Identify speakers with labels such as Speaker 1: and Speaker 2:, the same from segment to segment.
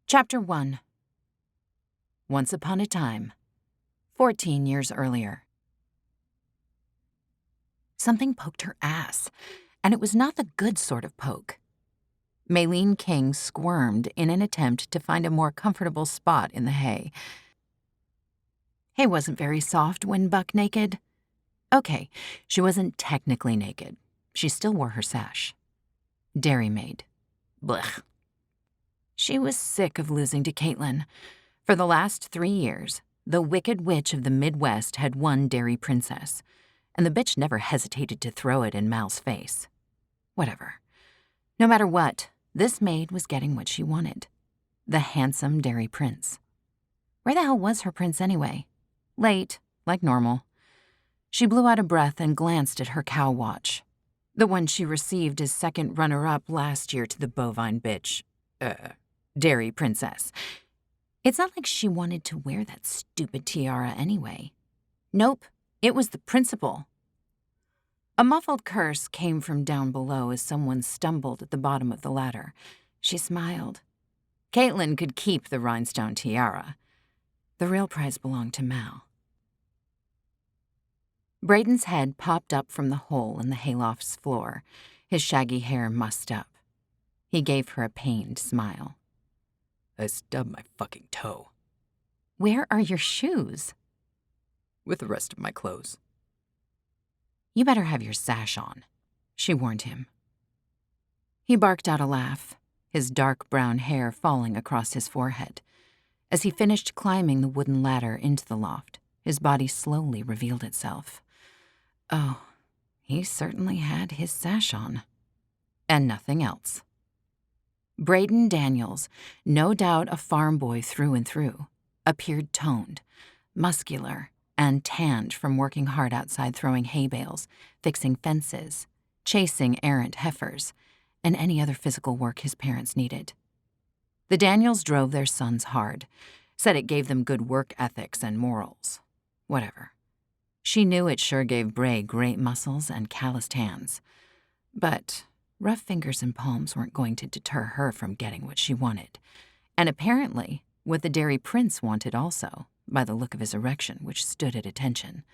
Speaker 1: Chapter 1. Once upon a time, 14 years earlier. Something poked her ass, and it was not the good sort of poke. Maleen King squirmed in an attempt to find a more comfortable spot in the hay. Hay wasn't very soft when buck naked. Okay, she wasn't technically naked. She still wore her sash. Dairymaid. Blech. She was sick of losing to Caitlin. For the last 3 years, the Wicked Witch of the Midwest had won Dairy Princess, and the bitch never hesitated to throw it in Mal's face. Whatever. No matter what, this maid was getting what she wanted. The handsome Dairy Prince. Where the hell was her prince anyway? Late, like normal. She blew out a breath and glanced at her cow watch. The one she received as second runner-up last year to the bovine bitch. Dairy Princess. It's not like she wanted to wear that stupid tiara anyway. Nope, it was the principal. A muffled curse came from down below as someone stumbled at the bottom of the ladder. She smiled. Caitlin could keep the rhinestone tiara. The real prize belonged to Mal. Braydon's head popped up from the hole in the hayloft's floor, his shaggy hair mussed up. He gave her a pained smile.
Speaker 2: I stubbed my fucking toe.
Speaker 1: Where are your shoes?
Speaker 2: With the rest of my clothes.
Speaker 1: You better have your sash on, she warned him. He barked out a laugh, his dark brown hair falling across his forehead. As he finished climbing the wooden ladder into the loft, his body slowly revealed itself. Oh, he certainly had his sash on. And nothing else. Braydon Daniels, no doubt a farm boy through and through, appeared toned, muscular, and tanned from working hard outside throwing hay bales, fixing fences, chasing errant heifers, and any other physical work his parents needed. The Daniels drove their sons hard, said it gave them good work ethics and morals. Whatever. She knew it sure gave Bray great muscles and calloused hands. But rough fingers and palms weren't going to deter her from getting what she wanted. And apparently, what the Dairy Prince wanted also, by the look of his erection, which stood at attention.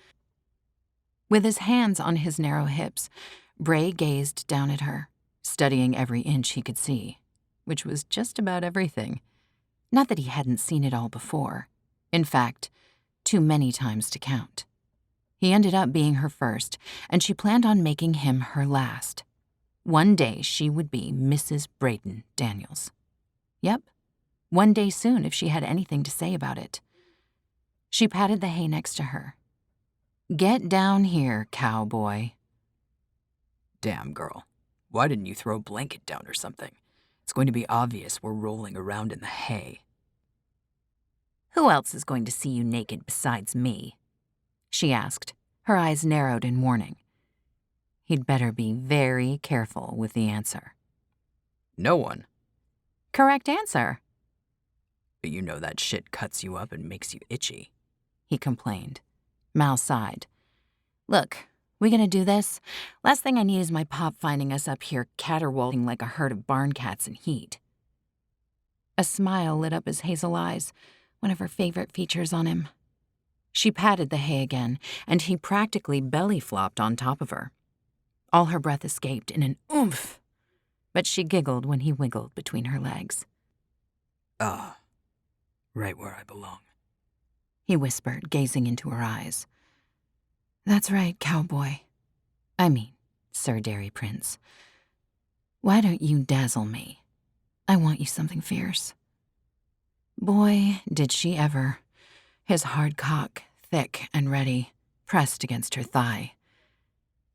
Speaker 1: With his hands on his narrow hips, Bray gazed down at her, studying every inch he could see, which was just about everything. Not that he hadn't seen it all before. In fact, too many times to count. He ended up being her first, and she planned on making him her last. One day she would be Mrs. Braydon Daniels. Yep, one day soon if she had anything to say about it. She patted the hay next to her. Get down here, cowboy.
Speaker 2: Damn, girl. Why didn't you throw a blanket down or something? It's going to be obvious we're rolling around in the hay.
Speaker 1: Who else is going to see you naked besides me? She asked, her eyes narrowed in warning. He'd better be very careful with the answer.
Speaker 2: No one.
Speaker 1: Correct answer.
Speaker 2: But you know that shit cuts you up and makes you itchy.
Speaker 1: He complained. Mal sighed. Look, we gonna do this? Last thing I need is my pop finding us up here caterwauling like a herd of barn cats in heat. A smile lit up his hazel eyes, one of her favorite features on him. She patted the hay again, and he practically belly-flopped on top of her. All her breath escaped in an oomph, but she giggled when he wiggled between her legs.
Speaker 2: Ah, right where I belong,
Speaker 1: he whispered, gazing into her eyes. That's right, cowboy. I mean, Sir Dairy Prince. Why don't you dazzle me? I want you something fierce. Boy, did she ever. His hard cock, thick and ready, pressed against her thigh.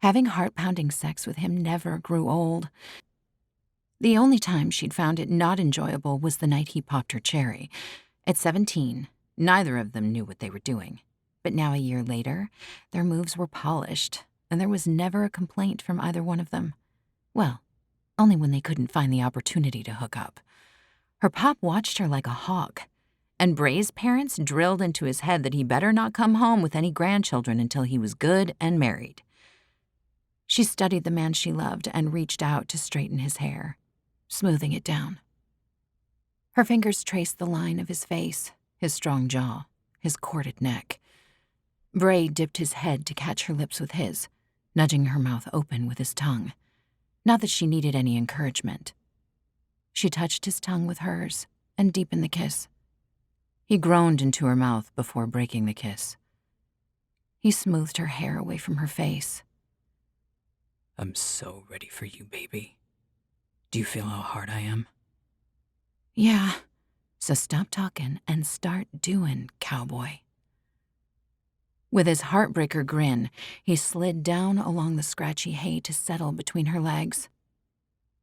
Speaker 1: Having heart-pounding sex with him never grew old. The only time she'd found it not enjoyable was the night he popped her cherry. At 17, neither of them knew what they were doing. But now a year later, their moves were polished, and there was never a complaint from either one of them. Well, only when they couldn't find the opportunity to hook up. Her pop watched her like a hawk, and Bray's parents drilled into his head that he better not come home with any grandchildren until he was good and married. She studied the man she loved and reached out to straighten his hair, smoothing it down. Her fingers traced the line of his face, his strong jaw, his corded neck. Bray dipped his head to catch her lips with his, nudging her mouth open with his tongue. Not that she needed any encouragement. She touched his tongue with hers and deepened the kiss. He groaned into her mouth before breaking the kiss. He smoothed her hair away from her face.
Speaker 2: I'm so ready for you, baby. Do you feel how hard I am?
Speaker 1: Yeah, so stop talking and start doing, cowboy. With his heartbreaker grin, he slid down along the scratchy hay to settle between her legs.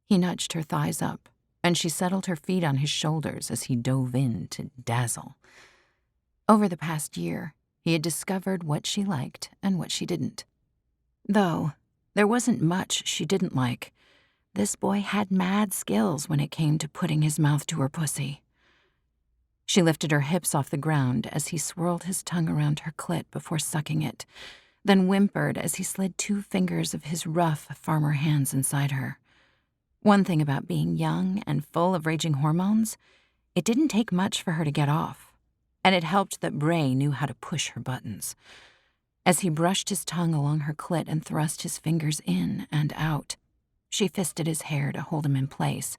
Speaker 1: He nudged her thighs up, and she settled her feet on his shoulders as he dove in to dazzle. Over the past year, he had discovered what she liked and what she didn't. Though there wasn't much she didn't like, this boy had mad skills when it came to putting his mouth to her pussy. She lifted her hips off the ground as he swirled his tongue around her clit before sucking it, then whimpered as he slid 2 fingers of his rough farmer hands inside her. One thing about being young and full of raging hormones, it didn't take much for her to get off, and it helped that Bray knew how to push her buttons. As he brushed his tongue along her clit and thrust his fingers in and out, she fisted his hair to hold him in place,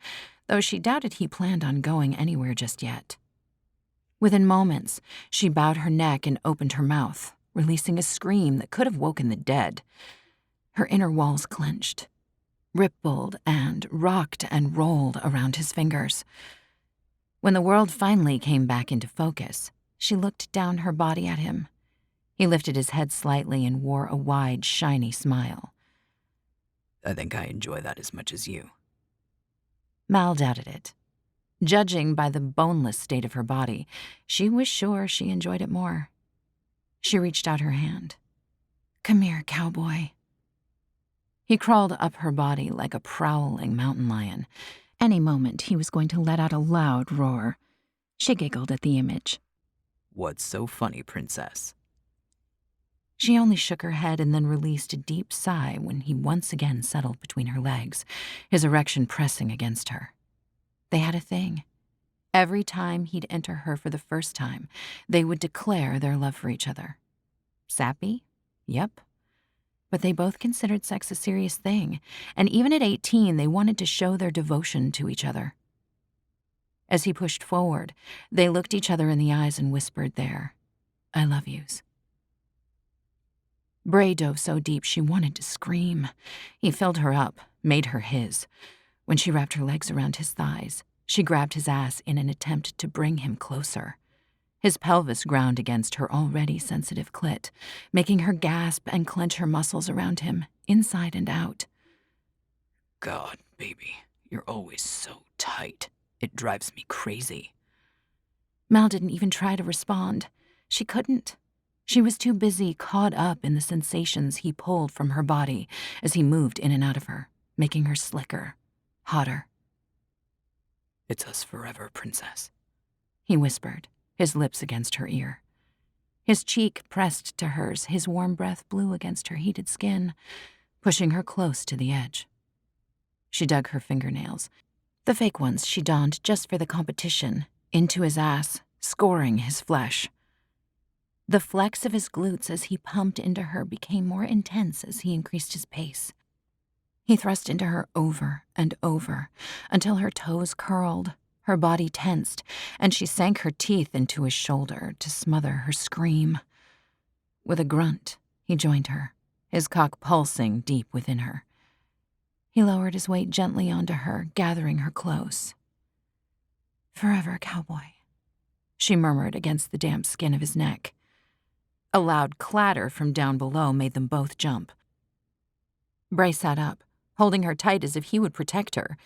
Speaker 1: though she doubted he planned on going anywhere just yet. Within moments, she bowed her neck and opened her mouth, releasing a scream that could have woken the dead. Her inner walls clenched, rippled and rocked and rolled around his fingers. When the world finally came back into focus, she looked down her body at him. He lifted his head slightly and wore a wide, shiny smile.
Speaker 2: I think I enjoy that as much as you.
Speaker 1: Mal doubted it. Judging by the boneless state of her body, she was sure she enjoyed it more. She reached out her hand. Come here, cowboy. He crawled up her body like a prowling mountain lion. Any moment he was going to let out a loud roar. She giggled at the image.
Speaker 2: What's so funny, princess?
Speaker 1: She only shook her head and then released a deep sigh when he once again settled between her legs, his erection pressing against her. They had a thing. Every time he'd enter her for the first time, they would declare their love for each other. Sappy? Yep. But they both considered sex a serious thing, and even at 18, they wanted to show their devotion to each other. As he pushed forward, they looked each other in the eyes and whispered their I love yous. Bray dove so deep she wanted to scream. He filled her up, made her his. When she wrapped her legs around his thighs, she grabbed his ass in an attempt to bring him closer. His pelvis ground against her already sensitive clit, making her gasp and clench her muscles around him, inside and out.
Speaker 2: God, baby, you're always so tight. It drives me crazy.
Speaker 1: Mal didn't even try to respond. She couldn't. She was too busy caught up in the sensations he pulled from her body as he moved in and out of her, making her slicker, hotter.
Speaker 2: It's us forever, princess,
Speaker 1: he whispered, his lips against her ear. His cheek pressed to hers, his warm breath blew against her heated skin, pushing her close to the edge. She dug her fingernails, the fake ones she donned just for the competition, into his ass, scoring his flesh. The flex of his glutes as he pumped into her became more intense as he increased his pace. He thrust into her over and over until her toes curled, her body tensed, and she sank her teeth into his shoulder to smother her scream. With a grunt, he joined her, his cock pulsing deep within her. He lowered his weight gently onto her, gathering her close. Forever, cowboy, she murmured against the damp skin of his neck. A loud clatter from down below made them both jump. Bray sat up, holding her tight as if he would protect her.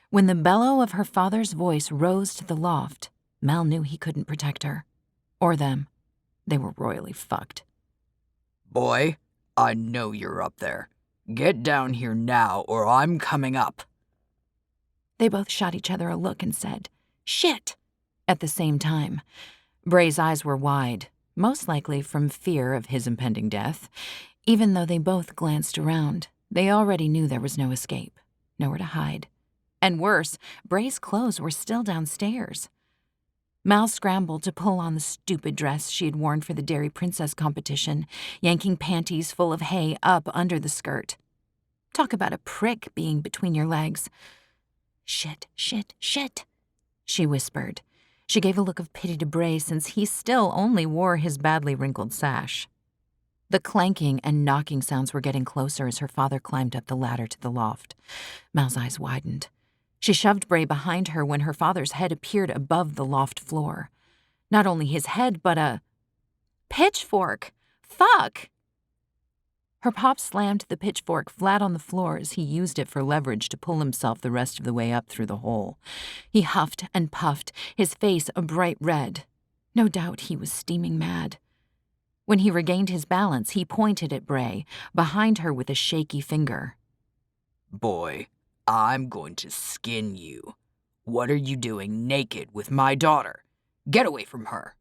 Speaker 1: When the bellow of her father's voice rose to the loft, Mal knew he couldn't protect her. Or them. They were royally fucked.
Speaker 2: Boy, I know you're up there. Get down here now or I'm coming up.
Speaker 1: They both shot each other a look and said, "Shit!" at the same time. Bray's eyes were wide, most likely from fear of his impending death. Even though they both glanced around, they already knew there was no escape, nowhere to hide. And worse, Bray's clothes were still downstairs. Mal scrambled to pull on the stupid dress she had worn for the Dairy Princess competition, yanking panties full of hay up under the skirt. Talk about a prick being between your legs. "Shit, shit, shit," she whispered. She gave a look of pity to Bray since he still only wore his badly wrinkled sash. The clanking and knocking sounds were getting closer as her father climbed up the ladder to the loft. Mal's eyes widened. She shoved Bray behind her when her father's head appeared above the loft floor. Not only his head, but a pitchfork. Fuck! Her pop slammed the pitchfork flat on the floor as he used it for leverage to pull himself the rest of the way up through the hole. He huffed and puffed, his face a bright red. No doubt he was steaming mad. When he regained his balance, he pointed at Bray, behind her with a shaky finger.
Speaker 2: "Boy, I'm going to skin you. What are you doing naked with my daughter? Get away from her."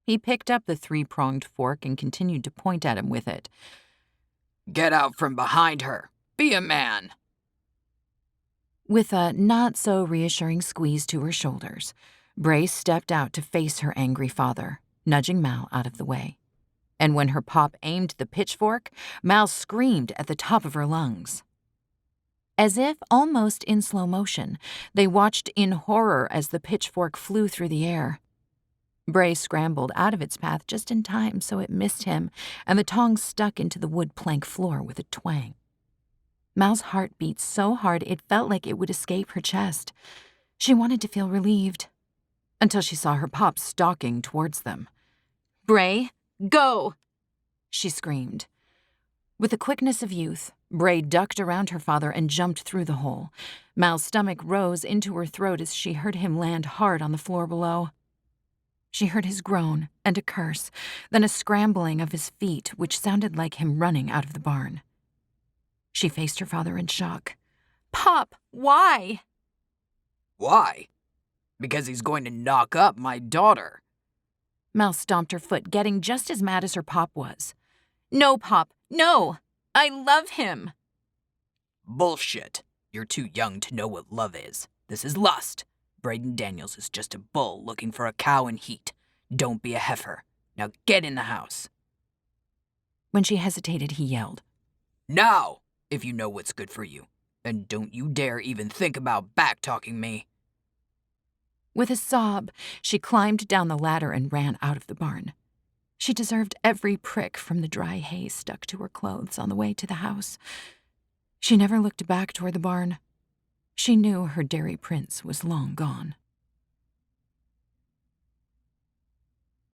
Speaker 1: He picked up the three-pronged fork and continued to point at him with it.
Speaker 2: "Get out from behind her. Be a man."
Speaker 1: With a not-so-reassuring squeeze to her shoulders, Bray stepped out to face her angry father, nudging Mal out of the way. And when her pop aimed the pitchfork, Mal screamed at the top of her lungs. As if almost in slow motion, they watched in horror as the pitchfork flew through the air. Bray scrambled out of its path just in time so it missed him, and the tongs stuck into the wood plank floor with a twang. Mal's heart beat so hard it felt like it would escape her chest. She wanted to feel relieved, until she saw her pop stalking towards them. "Bray, go!" she screamed. With the quickness of youth, Bray ducked around her father and jumped through the hole. Mal's stomach rose into her throat as she heard him land hard on the floor below. She heard his groan and a curse, then a scrambling of his feet, which sounded like him running out of the barn. She faced her father in shock. "Pop, why?"
Speaker 2: "Why? Because he's going to knock up my daughter."
Speaker 1: Mal stomped her foot, getting just as mad as her pop was. "No, Pop, no! I love him!"
Speaker 2: "Bullshit. You're too young to know what love is. This is lust. Braydon Daniels is just a bull looking for a cow in heat. Don't be a heifer. Now get in the house."
Speaker 1: When she hesitated, he yelled,
Speaker 2: "Now, if you know what's good for you. And don't you dare even think about back-talking me."
Speaker 1: With a sob, she climbed down the ladder and ran out of the barn. She deserved every prick from the dry hay stuck to her clothes on the way to the house. She never looked back toward the barn. She knew her dairy prince was long gone.